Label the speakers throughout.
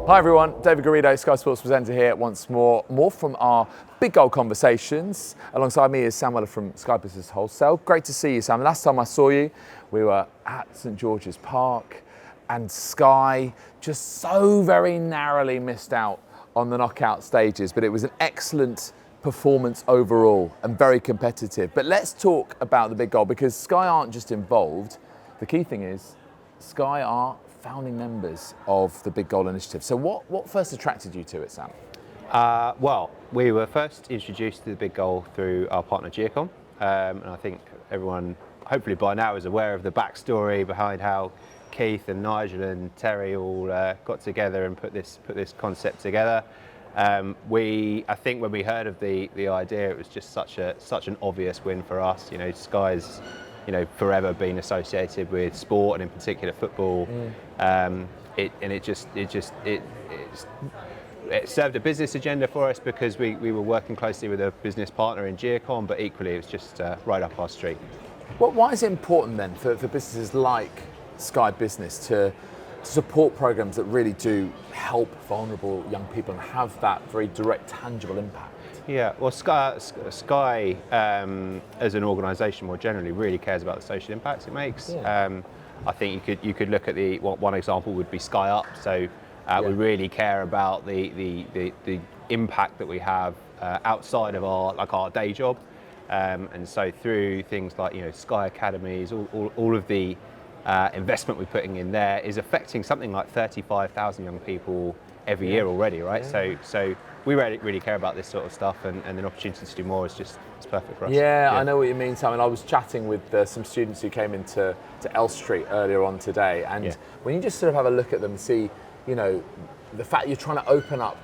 Speaker 1: Hi everyone, David Garrido, Sky Sports presenter here once more. More from our big goal conversations. Alongside me is Sam Weller from Sky Business Wholesale. Great to see you, Sam. Last time I saw you, we were at St George's Park and Sky just so very narrowly missed out on the knockout stages, but it was an excellent performance overall and very competitive. But let's talk about the big goal, because Sky aren't just involved. The key thing is Sky are founding members of the Big Goal Initiative. So what first attracted you to it, Sam?
Speaker 2: Well, we were first introduced to the Big Goal through our partner Giacom, and I think everyone hopefully by now is aware of the backstory behind how Keith and Nigel and Terry all got together and put this concept together. I think when we heard of the idea, it was just such an obvious win for us. You know, Sky's forever been associated with sport, and in particular football. It served a business agenda for us because we were working closely with a business partner in Giacom, but equally it was just right up our street.
Speaker 1: Why is it important then for businesses like Sky Business to support programs that really do help vulnerable young people and have that very direct, tangible impact?
Speaker 2: Yeah, well, Sky as an organisation more generally really cares about the social impacts it makes. Yeah. I think you could look at one example would be Sky Up. So we really care about the impact that we have outside of our day job, and so through things like Sky Academies, all of the investment we're putting in there is affecting something like 35,000 young people every year already, right? Yeah. So we really care about this sort of stuff, and an opportunity to do more is perfect for us.
Speaker 1: Yeah, I know what you mean, Sam. And I was chatting with some students who came into L Street earlier on today, and when you just sort of have a look at them and see, the fact you're trying to open up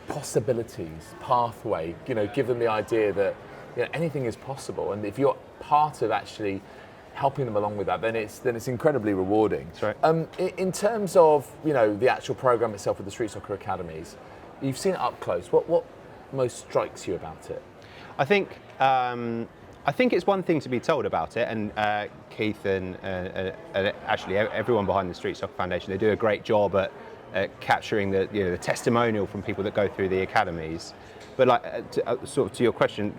Speaker 1: possibilities, pathway, give them the idea that anything is possible, and if you're part of actually helping them along with that, then it's incredibly rewarding.
Speaker 2: That's right.
Speaker 1: In terms of the actual program itself with the Street Soccer Academies, you've seen it up close. What most strikes you about it?
Speaker 2: I think it's one thing to be told about it, and Keith and actually everyone behind the Street Soccer Foundation, they do a great job at capturing the testimonial from people that go through the academies. But to your question,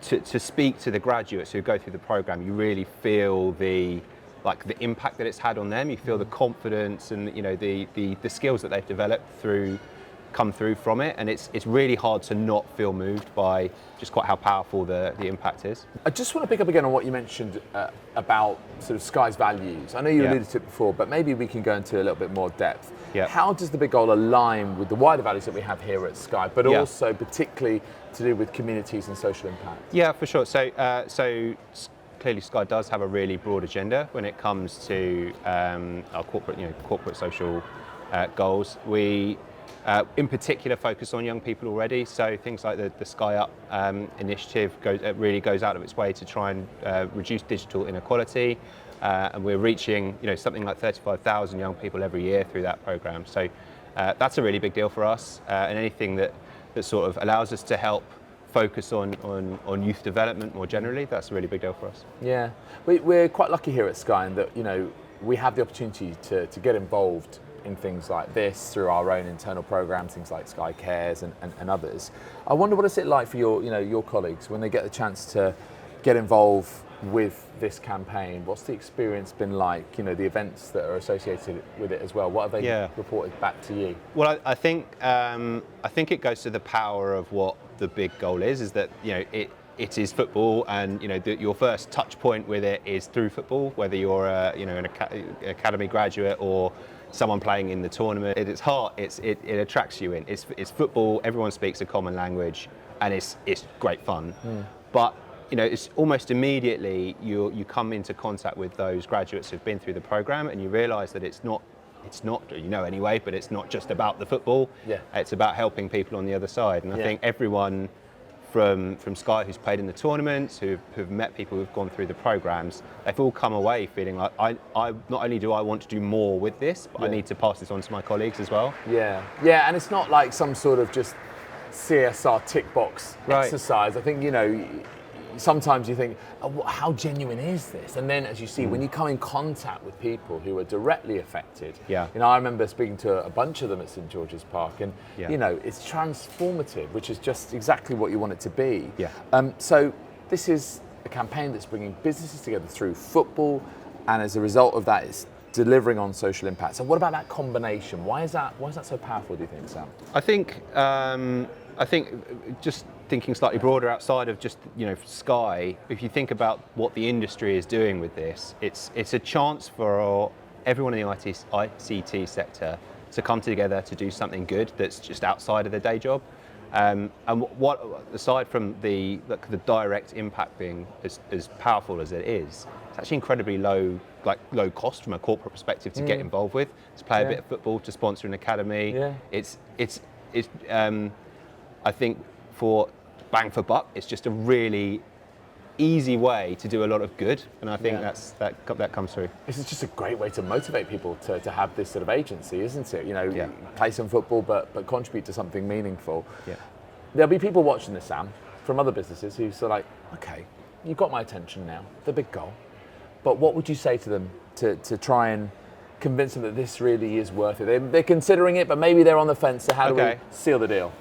Speaker 2: to speak to the graduates who go through the program, you really feel the impact that it's had on them. You feel the confidence and the skills that they've developed come through from it, and it's really hard to not feel moved by just quite how powerful the impact is.
Speaker 1: I just want to pick up again on what you mentioned about sort of Sky's values. I know you alluded to it before, but maybe we can go into a little bit more depth. Yeah. How does the Big Goal align with the wider values that we have here at Sky, but also particularly to do with communities and social impact? Yeah,
Speaker 2: for sure. So clearly Sky does have a really broad agenda when it comes to our corporate social goals. We in particular focus on young people already, so things like the Sky Up initiative really goes out of its way to try and reduce digital inequality, and we're reaching something like 35,000 young people every year through that program. So that's a really big deal for us, and anything that sort of allows us to help focus on youth development more generally, that's a really big deal for us.
Speaker 1: Yeah, we're quite lucky here at Sky in that we have the opportunity to get involved in things like this through our own internal programs, things like Sky Cares and others. I wonder what is it like for your colleagues when they get the chance to get involved with this campaign? What's the experience been like? The events that are associated with it as well. What have they reported back to you?
Speaker 2: Well, I think it goes to the power of what the Big Goal is that it is football, and your first touch point with it is through football, whether you're an academy graduate or someone playing in the tournament. At its heart, it attracts you in. It's football. Everyone speaks a common language, and it's great fun. But it's almost immediately you come into contact with those graduates who've been through the program, and you realise that it's not anyway, but it's not just about the football. Yeah. It's about helping people on the other side, and I think everyone from Sky who's played in the tournaments, who've met people who've gone through the programs, they've all come away feeling like I not only do I want to do more with this, but I need to pass this on to my colleagues as well.
Speaker 1: Yeah, and it's not like some sort of just CSR tick box exercise. I think sometimes you think, oh, how genuine is this? And then, as you see, when you come in contact with people who are directly affected, I remember speaking to a bunch of them at St George's Park, and it's transformative, which is just exactly what you want it to be. So this is a campaign that's bringing businesses together through football, and as a result of that, it's delivering on social impact. So what about that combination? Why is that so powerful, do you think, Sam?
Speaker 2: I think just thinking slightly broader outside of just Sky, if you think about what the industry is doing with this, it's a chance for everyone in the ICT sector to come together to do something good that's just outside of their day job. And what, aside from the direct impact being as powerful as it is, it's actually incredibly low cost from a corporate perspective to get involved with. To play a bit of football, to sponsor an academy. It's I think for bang for buck, it's just a really easy way to do a lot of good, and I think that comes through.
Speaker 1: This is just a great way to motivate people to have this sort of agency, isn't it? Play some football, but contribute to something meaningful. There'll be people watching this, Sam, from other businesses who sort of like, okay, you've got my attention now, the big goal, but what would you say to them to try and convince them that this really is worth it? They're considering it, but maybe they're on the fence, so how do we seal the deal?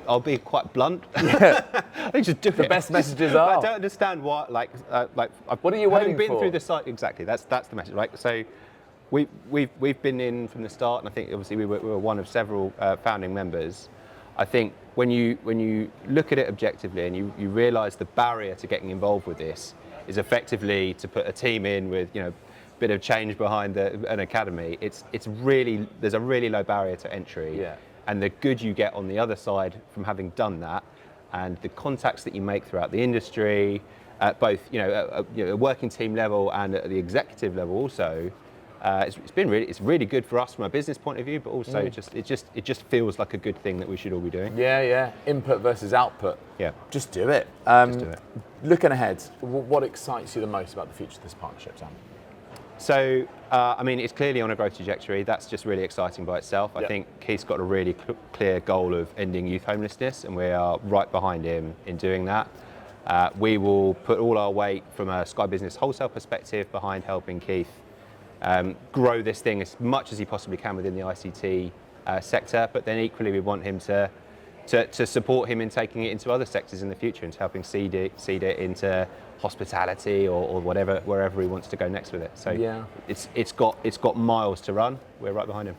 Speaker 2: I'll be quite blunt. I think just do it.
Speaker 1: The best messages are.
Speaker 2: I don't understand what,
Speaker 1: what are you waiting
Speaker 2: for? Having been
Speaker 1: for?
Speaker 2: through the site, exactly. That's the message, right? So, we've been in from the start, and I think obviously we were one of several founding members. I think when you look at it objectively and you realise the barrier to getting involved with this is effectively to put a team in with bit of change behind an academy. There's a really low barrier to entry. And the good you get on the other side from having done that, and the contacts that you make throughout the industry, at both a working team level and at the executive level also, it's really good for us from a business point of view, but also it just feels like a good thing that we should all be doing.
Speaker 1: Input versus output. Just do it.
Speaker 2: Just do it.
Speaker 1: Looking ahead, what excites you the most about the future of this partnership, Sam?
Speaker 2: So, it's clearly on a growth trajectory. That's just really exciting by itself. I think Keith's got a really clear goal of ending youth homelessness, and we are right behind him in doing that. We will put all our weight from a Sky Business Wholesale perspective behind helping Keith grow this thing as much as he possibly can within the ICT sector, but then equally we want him to support him in taking it into other sectors in the future, and to helping seed it into hospitality or wherever he wants to go next with it. So it's got miles to run. We're right behind him.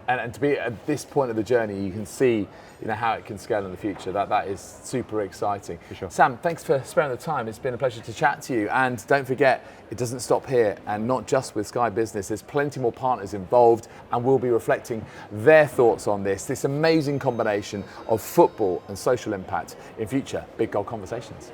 Speaker 1: And to be at this point of the journey, you can see how it can scale in the future. That is super exciting.
Speaker 2: For sure.
Speaker 1: Sam, thanks for sparing the time. It's been a pleasure to chat to you. And don't forget, it doesn't stop here, and not just with Sky Business. There's plenty more partners involved, and we'll be reflecting their thoughts on this amazing combination of football and social impact in future Big Goal Conversations.